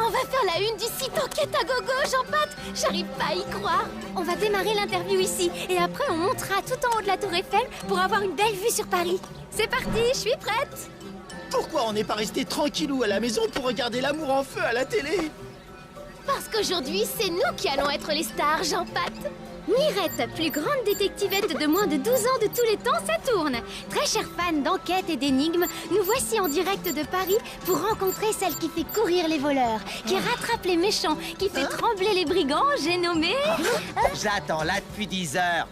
on va faire la une du site Enquête à gogo, Jean-Pat. J'arrive pas à y croire. On va démarrer l'interview ici, et après on montera tout en haut de la tour Eiffel pour avoir une belle vue sur Paris. C'est parti, je suis prête. Pourquoi on n'est pas resté tranquillou à la maison pour regarder l'amour en feu à la télé? Parce qu'aujourd'hui, c'est nous qui allons être les stars, Jean-Pat. Mirette, plus grande détectivette de moins de 12 ans de tous les temps, ça tourne. Très chère fan d'enquête et d'énigmes, nous voici en direct de Paris pour rencontrer celle qui fait courir les voleurs, qui rattrape les méchants, qui fait trembler les brigands. J'ai nommé... J'attends là depuis 10 heures.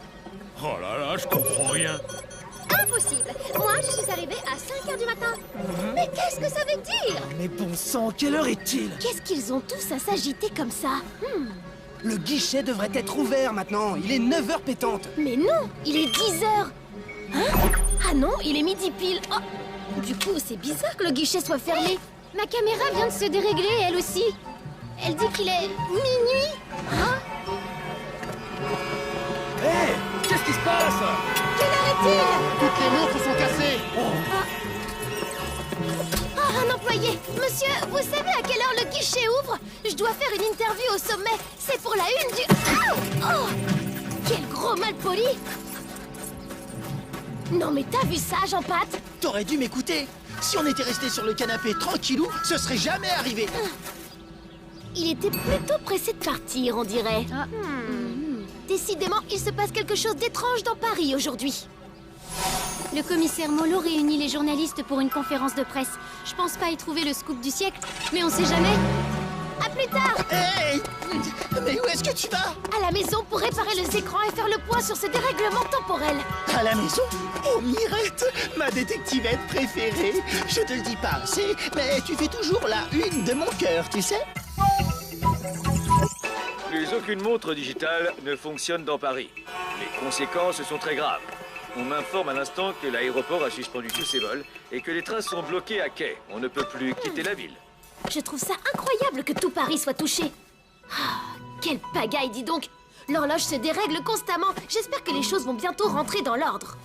Oh là là, je comprends rien. Impossible. Moi, je suis arrivée à 5 h du matin. Mais qu'est-ce que ça veut dire? Mais bon sang, quelle heure est-il? Qu'est-ce qu'ils ont tous à s'agiter comme ça? Le guichet devrait être ouvert maintenant. Il est 9 h pétantes. Mais non, il est 10 h. Hein? Ah non, il est midi pile. Oh. Du coup, c'est bizarre que le guichet soit fermé. Ma caméra vient de se dérégler, elle aussi. Elle dit qu'il est minuit. Hein? Hé, qu'est-ce qui se passe? Quelle heure est-il? Toutes les montres sont cassées. Ah, un employé. Monsieur, vous savez à quelle heure le guichet ouvre? Je dois faire une interview au sommet. C'est pour la une du... Ah! Oh! Quel gros malpoli! Non mais t'as vu ça, Jean-Pat? T'aurais dû m'écouter. Si on était resté sur le canapé tranquillou, ce serait jamais arrivé. Il était plutôt pressé de partir, on dirait. Décidément, il se passe quelque chose d'étrange dans Paris aujourd'hui. Le commissaire Molo réunit les journalistes pour une conférence de presse. Je pense pas y trouver le scoop du siècle, mais on sait jamais. À plus tard! Hey! Mais où est-ce que tu vas? À la maison pour réparer les écrans et faire le point sur ce dérèglement temporel. À la maison? Oh, Mirette, ma détectivette préférée. Je te le dis pas assez, mais tu fais toujours la une de mon cœur, tu sais? Plus aucune montre digitale ne fonctionne dans Paris. Les conséquences sont très graves. On m'informe à l'instant que l'aéroport a suspendu tous ses vols et que les trains sont bloqués à quai. On ne peut plus quitter la ville. Je trouve ça incroyable que tout Paris soit touché. Ah, quelle pagaille, dis donc. L'horloge se dérègle constamment. J'espère que les choses vont bientôt rentrer dans l'ordre.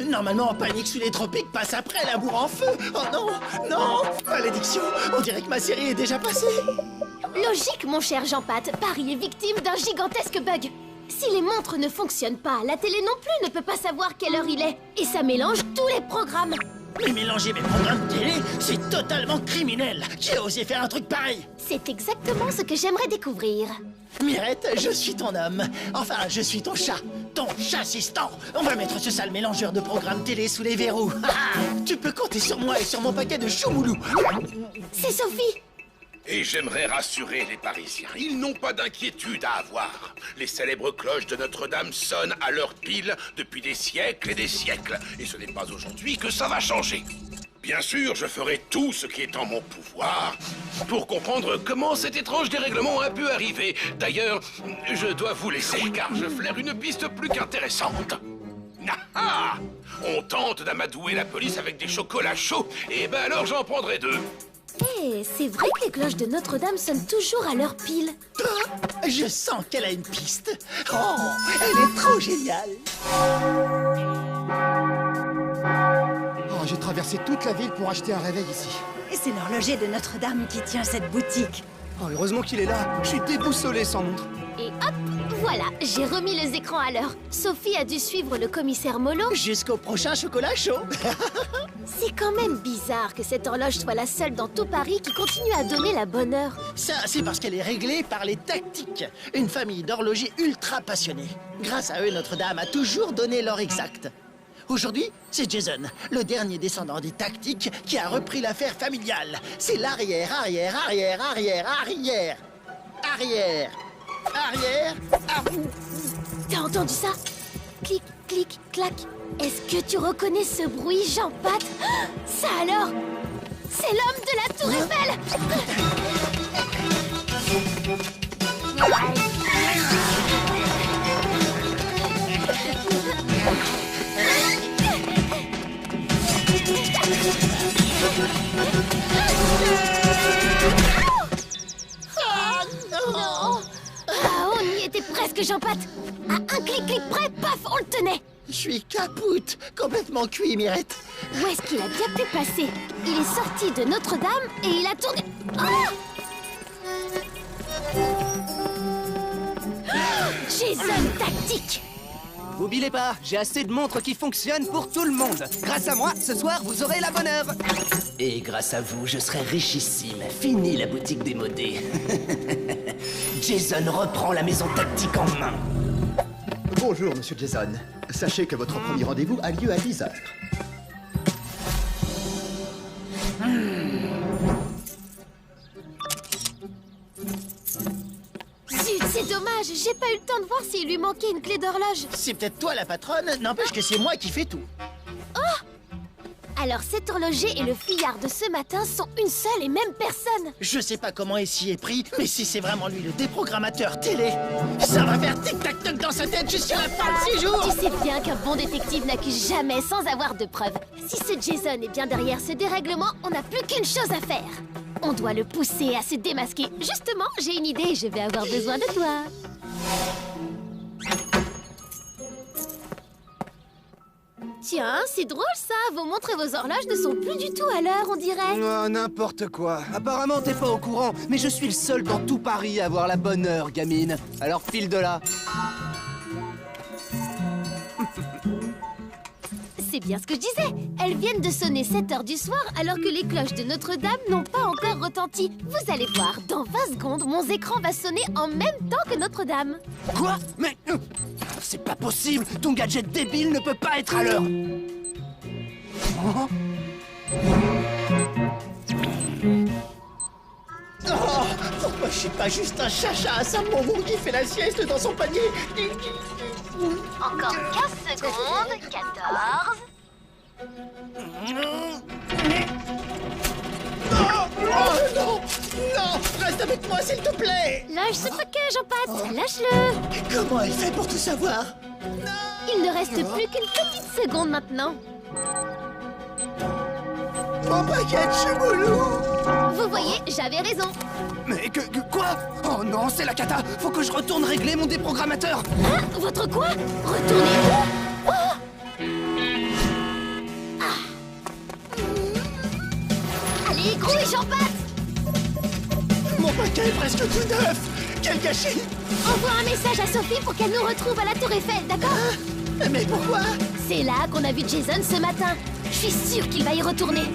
Normalement, Panique sous les tropiques passe après l'amour en feu. Oh non, non, malédiction. On dirait que ma série est déjà passée. Logique, mon cher Jean-Pat. Paris est victime d'un gigantesque bug. Si les montres ne fonctionnent pas, la télé non plus ne peut pas savoir quelle heure il est. Et ça mélange tous les programmes. Mais mélanger mes programmes de télé, c'est totalement criminel. Qui a osé faire un truc pareil? C'est exactement ce que j'aimerais découvrir. Mirette, je suis ton homme. Enfin, je suis ton chat. Ton chat-assistant. On va mettre ce sale mélangeur de programmes télé sous les verrous. Tu peux compter sur moi et sur mon paquet de choumoulou. C'est Sophie. Et j'aimerais rassurer les Parisiens, ils n'ont pas d'inquiétude à avoir. Les célèbres cloches de Notre-Dame sonnent à l'heure pile depuis des siècles et des siècles. Et ce n'est pas aujourd'hui que ça va changer. Bien sûr, je ferai tout ce qui est en mon pouvoir pour comprendre comment cet étrange dérèglement a pu arriver. D'ailleurs, je dois vous laisser car je flaire une piste plus qu'intéressante. Ah! On tente d'amadouer la police avec des chocolats chauds. Et ben alors j'en prendrai 2. Eh, c'est vrai que les cloches de Notre-Dame sonnent toujours à l'heure pile. Je sens qu'elle a une piste. Oh, elle est trop géniale. Oh, j'ai traversé toute la ville pour acheter un réveil ici. Et c'est l'horloger de Notre-Dame qui tient cette boutique. Oh, heureusement qu'il est là. Je suis déboussolé sans montre. Et hop, voilà, j'ai remis les écrans à l'heure. Sophie a dû suivre le commissaire Molo. Jusqu'au prochain chocolat chaud. C'est quand même bizarre que cette horloge soit la seule dans tout Paris qui continue à donner la bonne heure. Ça, c'est parce qu'elle est réglée par les tactiques. Une famille d'horlogers ultra passionnés. Grâce à eux, Notre-Dame a toujours donné l'heure exacte. Aujourd'hui, c'est Jason, le dernier descendant des tactiques, qui a repris l'affaire familiale. C'est l'arrière, arrière, arrière, arrière, arrière. Arrière. Arrière. T'as entendu ça? Clic, clic, clac. Est-ce que tu reconnais ce bruit, Jean-Pat? Ça alors? C'est l'homme de la Tour Eiffel! Non! Ah, on y était presque, Jean-Pat! À un clic-clic près, paf, on le tenait! Je suis capoute, complètement cuit, Mirette. Où est-ce qu'il a bien pu passer? Il est sorti de Notre-Dame et il a tourné... Oh! Jason Tactique! Vous bilez pas, j'ai assez de montres qui fonctionnent pour tout le monde. Grâce à moi, ce soir, vous aurez la bonne heure. Et grâce à vous, je serai richissime. Fini la boutique démodée. Jason reprend la maison Tactique en main. Bonjour, monsieur Jason. Sachez que votre premier rendez-vous a lieu à 10h. Zut, c'est dommage, j'ai pas eu le temps de voir s'il lui manquait une clé d'horloge. C'est peut-être toi la patronne, n'empêche que c'est moi qui fais tout. Alors cet horloger et le fuyard de ce matin sont une seule et même personne. Je sais pas comment il s'y est pris, mais si c'est vraiment lui le déprogrammateur télé, ça va faire tic-tac-toc dans sa tête jusqu'à la fin de 6 jours. Tu sais bien qu'un bon détective n'accuse jamais sans avoir de preuves. Si ce Jason est bien derrière ce dérèglement, on n'a plus qu'une chose à faire. On doit le pousser à se démasquer. Justement, j'ai une idée, je vais avoir besoin de toi. Tiens, c'est drôle ça, vos montres et vos horloges ne sont plus du tout à l'heure, on dirait. Oh, n'importe quoi. Apparemment, t'es pas au courant, mais je suis le seul dans tout Paris à avoir la bonne heure, gamine. Alors file de là. C'est bien ce que je disais. Elles viennent de sonner 7 heures du soir alors que les cloches de Notre-Dame n'ont pas encore retenti. Vous allez voir, dans 20 secondes, mon écran va sonner en même temps que Notre-Dame. Quoi? Mais... c'est pas possible. Ton gadget débile ne peut pas être à l'heure. Oh. Oh, pourquoi je suis pas juste un chacha à Saint-Mourou qui fait la sieste dans son panier? Encore 15 secondes, 14... Oh non! Non! Reste avec moi, s'il te plaît! Lâche ce truc, Jean-Pat, lâche-le! Comment elle fait pour tout savoir? Il ne reste plus qu'une petite seconde maintenant. Mon paquet de choumoulou! Vous voyez, j'avais raison. Mais quoi? Oh non, c'est la cata. Faut que je retourne régler mon déprogrammateur. Hein? Votre quoi? Retournez où? Oh! Allez, Grou et Jean-Pat! Mon paquet est presque tout neuf! Quel gâchis! Envoie un message à Sophie pour qu'elle nous retrouve à la Tour Eiffel, d'accord? Mais pourquoi? C'est là qu'on a vu Jason ce matin. Je suis sûre qu'il va y retourner.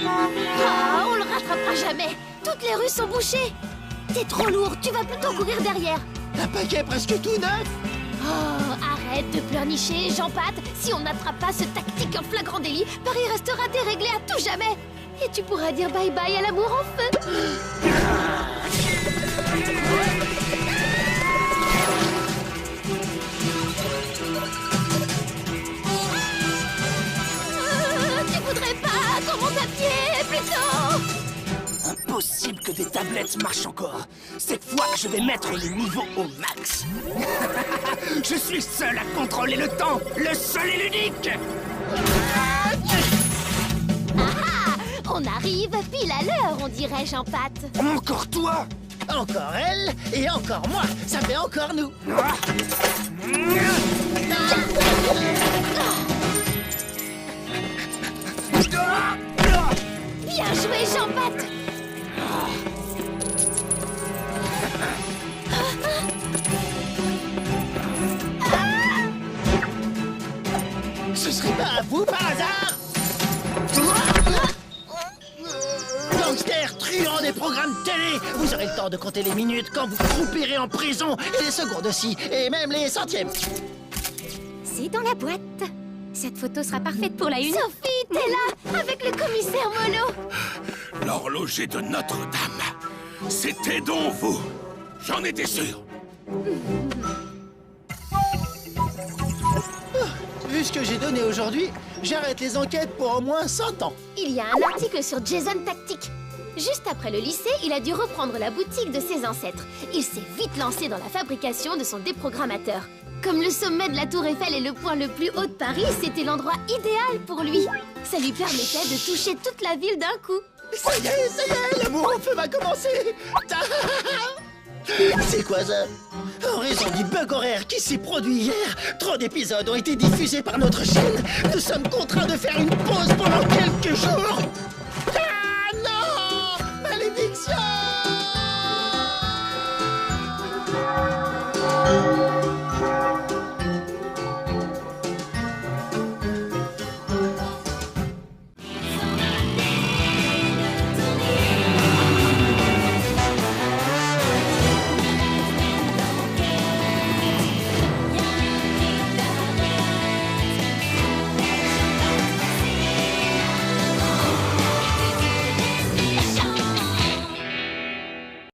Ah, on le rattrapera jamais. Toutes les rues sont bouchées. T'es trop lourd, tu vas plutôt courir derrière. Un paquet presque tout neuf! Oh, arrête de pleurnicher, Jean-Pat. Si on n'attrape pas ce tactique en flagrant délit, Paris restera déréglé à tout jamais. Et tu pourras dire bye-bye à l'amour en feu. Tu voudrais pas qu'on monte à pied, plutôt? Impossible que des tablettes marchent encore. Cette fois, je vais mettre le niveau au max. Je suis seul à contrôler le temps, le seul et l'unique. On arrive pile à l'heure, on dirait, Jean-Pat. Encore toi? Encore elle et encore moi! Ça fait encore nous! Bien joué, Jean-Pat. Ce serait pas à vous par hasard? Gangster, truand des programmes télé! Vous aurez le temps de compter les minutes quand vous croupirez en prison, et les secondes aussi, et même les centièmes. C'est dans la boîte. Cette photo sera parfaite pour la une. Sophie, t'es là, avec le commissaire Molo. L'horloger de Notre-Dame. C'était donc vous. J'en étais sûr. Vu ce que j'ai donné aujourd'hui, j'arrête les enquêtes pour au moins 100 ans. Il y a un article sur Jason Tactique. Juste après le lycée, il a dû reprendre la boutique de ses ancêtres. Il s'est vite lancé dans la fabrication de son déprogrammateur. Comme le sommet de la Tour Eiffel est le point le plus haut de Paris, c'était l'endroit idéal pour lui. Ça lui permettait de toucher toute la ville d'un coup. Ça y est, le L'amour au feu va commencer. C'est quoi ça? En raison du bug horaire qui s'est produit hier, trop d'épisodes ont été diffusés par notre chaîne. Nous sommes contraints de faire une pause pendant quelques jours.